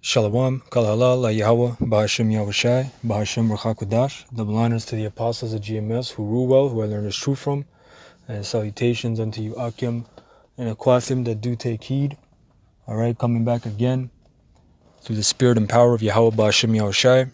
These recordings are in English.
Shalom, Kal Halal, La Yahweh, Bahashim Yahushai, Bahashim Rachakodash. Double honors to the apostles of GMS who rule well, who I learned this truth from, and salutations unto you, Akim and Aquathim that do take heed. Alright, coming back again through the spirit and power of Yahweh, Bahashim Yahushai.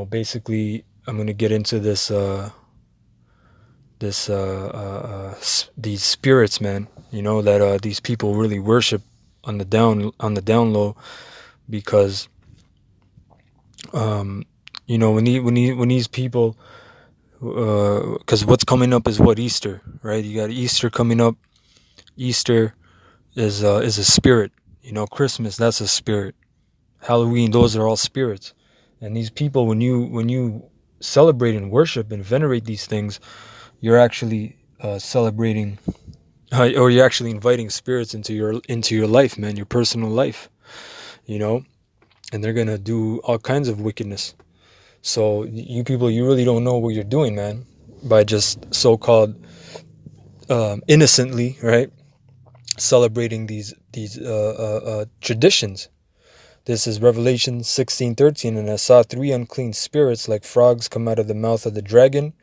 Basically, I'm going to get into these spirits, man. That these people really worship on the down low, because when these people, because what's coming up is what? Easter, right? You got Easter coming up. Easter is a spirit. Christmas, that's a spirit. Halloween, those are all spirits. And these people, when you celebrate and worship and venerate these things, you're actually celebrating, or you're actually inviting spirits into your life, man, your personal life. And they're gonna do all kinds of wickedness. So you people, you really don't know what you're doing, man, by just so-called innocently, right, celebrating these traditions. This is Revelation 16:13, and I saw three unclean spirits like frogs come out of the mouth of the dragon,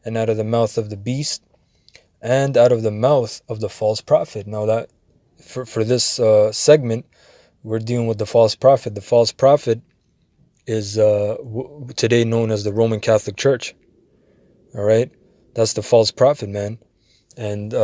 and out of the mouth of the beast, and out of the mouth of the false prophet. Now that for this segment, we're dealing with the false prophet. The false prophet is today known as the Roman Catholic Church. All right, that's the false prophet, man. And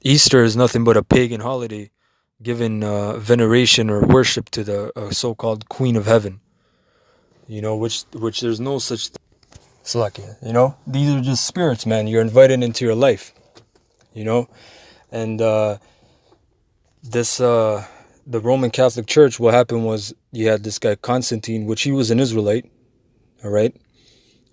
Easter is nothing but a pagan holiday, giving veneration or worship to the so-called Queen of Heaven. Which there's no such thing. Slakia. These are just spirits, man. You're invited into your life. And the Roman Catholic Church. What happened was you had this guy Constantine, which he was an Israelite. All right.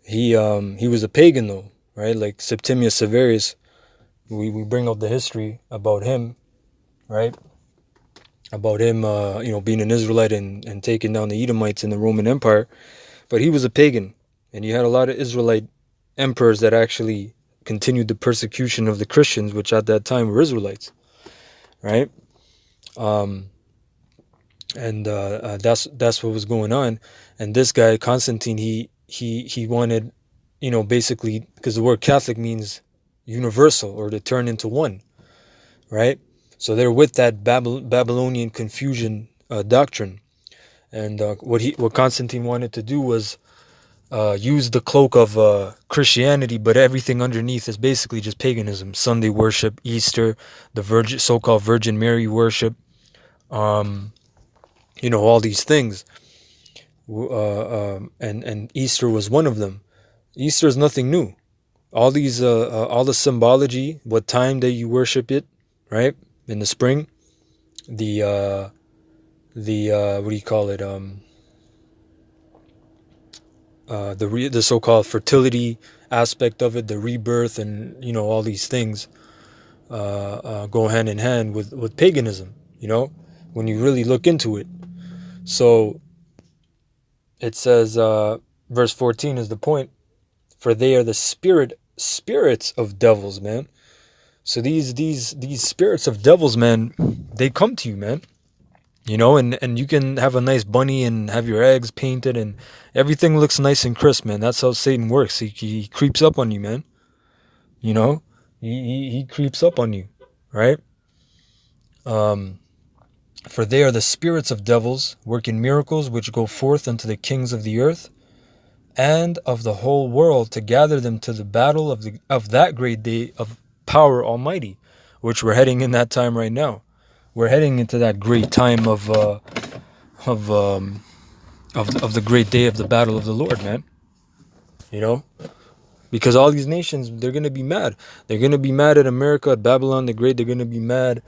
He was a pagan though, right? Like Septimius Severus. We bring up the history about him, right? About him, being an Israelite and taking down the Edomites in the Roman Empire. But he was a pagan, and you had a lot of Israelite emperors that actually continued the persecution of the Christians, which at that time were Israelites, right? That's what was going on. And this guy Constantine, he wanted, basically, because the word Catholic means universal, or to turn into one, right? So they're with that Babylonian confusion doctrine. And what Constantine wanted to do was use the cloak of Christianity, but everything underneath is basically just paganism. Sunday worship, Easter, the so-called Virgin Mary worship, all these things. And Easter was one of them. Easter is nothing new. All these, all the symbology, what time that you worship it, right? In the spring, the what do you call it? The so-called fertility aspect of it, the rebirth, and all these things go hand in hand with paganism. When you really look into it. So it says, verse 14 is the point. For they are the spirits of devils, man. So these spirits of devils, man, they come to you, man. And you can have a nice bunny and have your eggs painted and everything looks nice and crisp, man. That's how Satan works. He creeps up on you, man. He creeps up on you, right? For they are the spirits of devils, working miracles which go forth unto the kings of the earth and of the whole world, to gather them to the battle of that great day of power almighty, which we're heading in that time right now. We're heading into that great time of the great day of the battle of the Lord, man. Because all these nations, they're gonna be mad. They're gonna be mad at America, at Babylon the Great. They're gonna be mad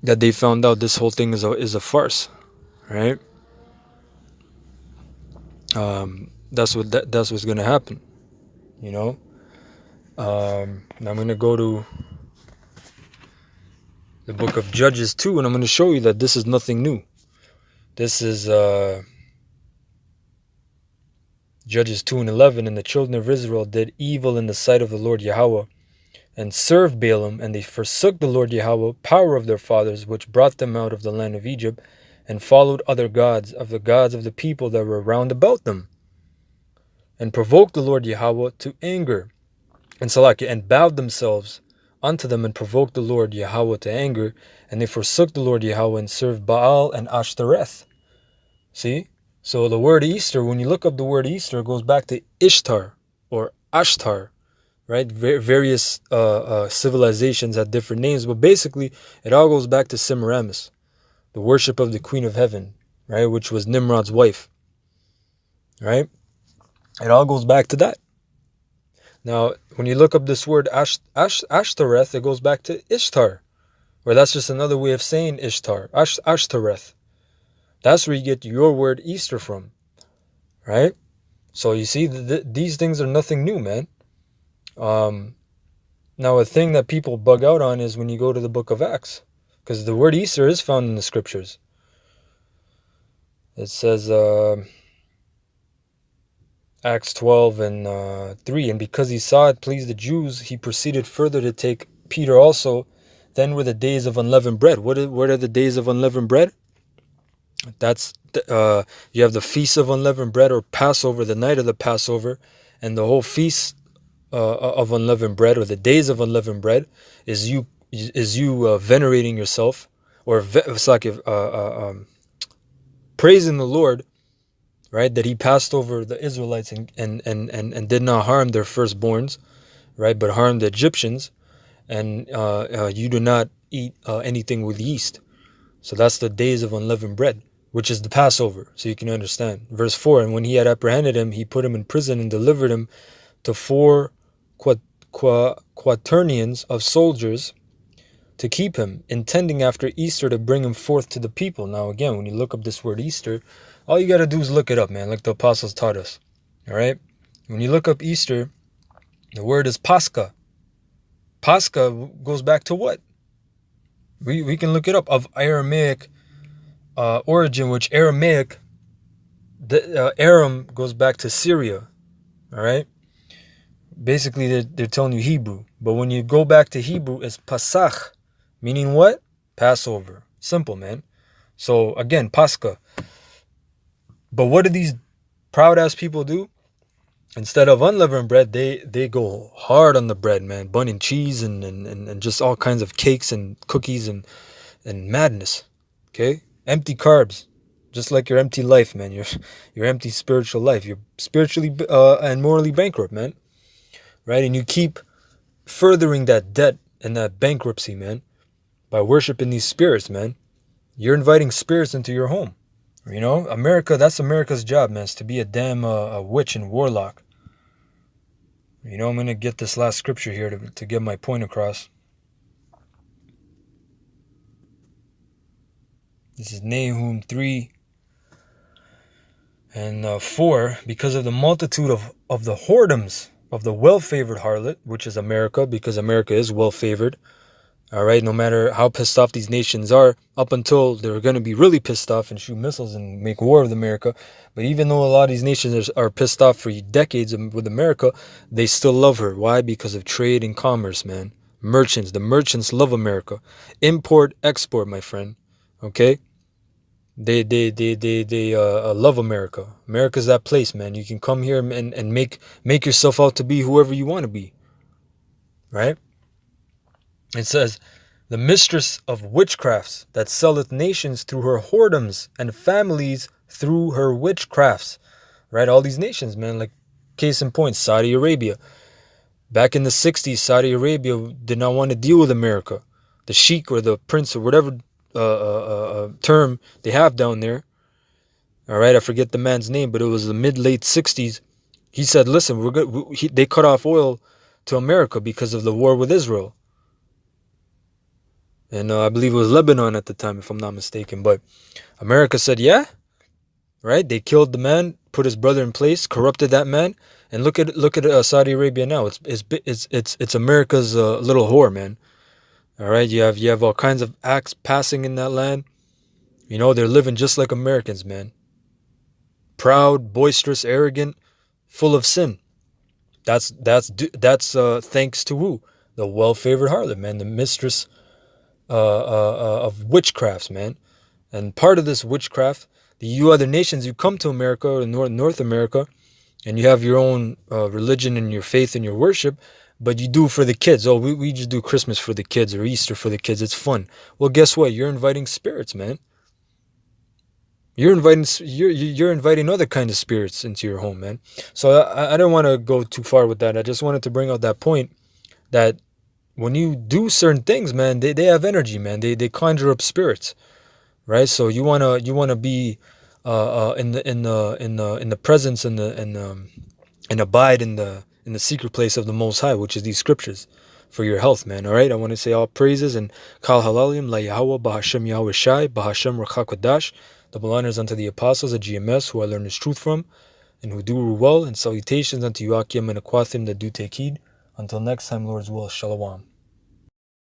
that they found out this whole thing is a farce, right? That's what's gonna happen. Now I'm gonna go to the book of Judges 2, and I'm gonna show you that this is nothing new. This is Judges 2:11. And the children of Israel did evil in the sight of the Lord Yahweh, and served Balaam, and they forsook the Lord Yahweh, power of their fathers, which brought them out of the land of Egypt, and followed other gods, of the gods of the people that were round about them, and provoked the Lord Yahweh to anger, and Salakia, and bowed themselves unto them, and provoked the Lord Yahweh to anger, and they forsook the Lord Yahweh, and served Baal and Ashtoreth. See? So the word Easter, when you look up the word Easter, it goes back to Ishtar, or Ashtar, right? Various civilizations had different names, but basically it all goes back to Semiramis, the worship of the Queen of Heaven, right? Which was Nimrod's wife, right? It all goes back to that. Now, when you look up this word Ashtoreth, it goes back to Ishtar, or that's just another way of saying Ishtar, Ashtoreth. That's where you get your word Easter from, right? So you see, these things are nothing new, man. Now, a thing that people bug out on is when you go to the book of Acts, because the word Easter is found in the scriptures. It says, Acts 12 and 3, and because he saw it pleased the Jews, he proceeded further to take Peter also. Then were the days of unleavened bread. What are the days of unleavened bread? That's you have the feast of unleavened bread, or Passover, the night of the Passover, and the whole feast of unleavened bread, or the days of unleavened bread, is you venerating yourself, or it's like praising the Lord, right? That He passed over the Israelites and did not harm their firstborns, right? But harmed the Egyptians, and you do not eat anything with yeast. So that's the days of unleavened bread, which is the Passover, so you can understand. Verse 4, and when he had apprehended him, he put him in prison and delivered him to 4 quaternions of soldiers to keep him, intending after Easter to bring him forth to the people. Now again, when you look up this word Easter, all you got to do is look it up, man, like the apostles taught us. All right? When you look up Easter, the word is Pascha. Pascha goes back to what? We can look it up, of Aramaic origin, which Aramaic, Aram goes back to Syria. All right? Basically, they're telling you Hebrew. But when you go back to Hebrew, it's Pasach, meaning what? Passover. Simple, man. So, again, Pascha. But what do these proud-ass people do? Instead of unleavened bread, they go hard on the bread, man. Bun and cheese and just all kinds of cakes and cookies and madness. Okay? Empty carbs. Just like your empty life, man. Your empty spiritual life. You're spiritually and morally bankrupt, man. Right? And you keep furthering that debt and that bankruptcy, man, by worshiping these spirits, man. You're inviting spirits into your home. You know, America, that's America's job, man, is to be a damn a witch and warlock. You know, I'm going to get this last scripture here to get my point across. This is Nahum 3 and 4. Because of the multitude of the whoredoms of the well-favored harlot, which is America, because America is well-favored. All right, no matter how pissed off these nations are, up until they're going to be really pissed off and shoot missiles and make war with America. But even though a lot of these nations are pissed off for decades with America, they still love her. Why? Because of trade and commerce, man. Merchants. The merchants love America. Import, export, my friend. Okay? They love America. America's that place, man. You can come here and make yourself out to be whoever you want to be. Right? It says, the mistress of witchcrafts that selleth nations through her whoredoms and families through her witchcrafts. Right? All these nations, man. Like, case in point, Saudi Arabia. Back in the 60s, Saudi Arabia did not want to deal with America. The sheikh or the prince or whatever term they have down there. All right, I forget the man's name, but it was the mid-late 60s. He said, listen, they cut off oil to America because of the war with Israel. And I believe it was Lebanon at the time, if I'm not mistaken. But America said, yeah, right? They killed the man, put his brother in place, corrupted that man, and look at Saudi Arabia now. It's America's little whore, man. All right, you have all kinds of acts passing in that land. You know, they're living just like Americans, man. Proud, boisterous, arrogant, full of sin. That's thanks to who? the well-favored harlot, man, the mistress of witchcrafts, man. And part of this witchcraft, you other nations, you come to America or North America, and you have your own religion and your faith and your worship, but you do for the kids. Oh, we just do Christmas for the kids or Easter for the kids. It's fun. Well, guess what? You're inviting spirits, man. You're inviting other kind of spirits into your home, man. So I don't want to go too far with that. I just wanted to bring out that point that when you do certain things, man, they have energy, man. They conjure up spirits, right? So you wanna be in the presence and abide in the secret place of the Most High, which is these scriptures, for your health, man. All right, I want to say all praises and Kal Halalim La Yahweh Bahashem Yahweh Shai Bahashem Rachakodash. Double honors unto the apostles at GMS who I learned this truth from and who do well, and salutations unto you Akim and Aquathim that do take heed. Until next time, Lord's will, Shalom.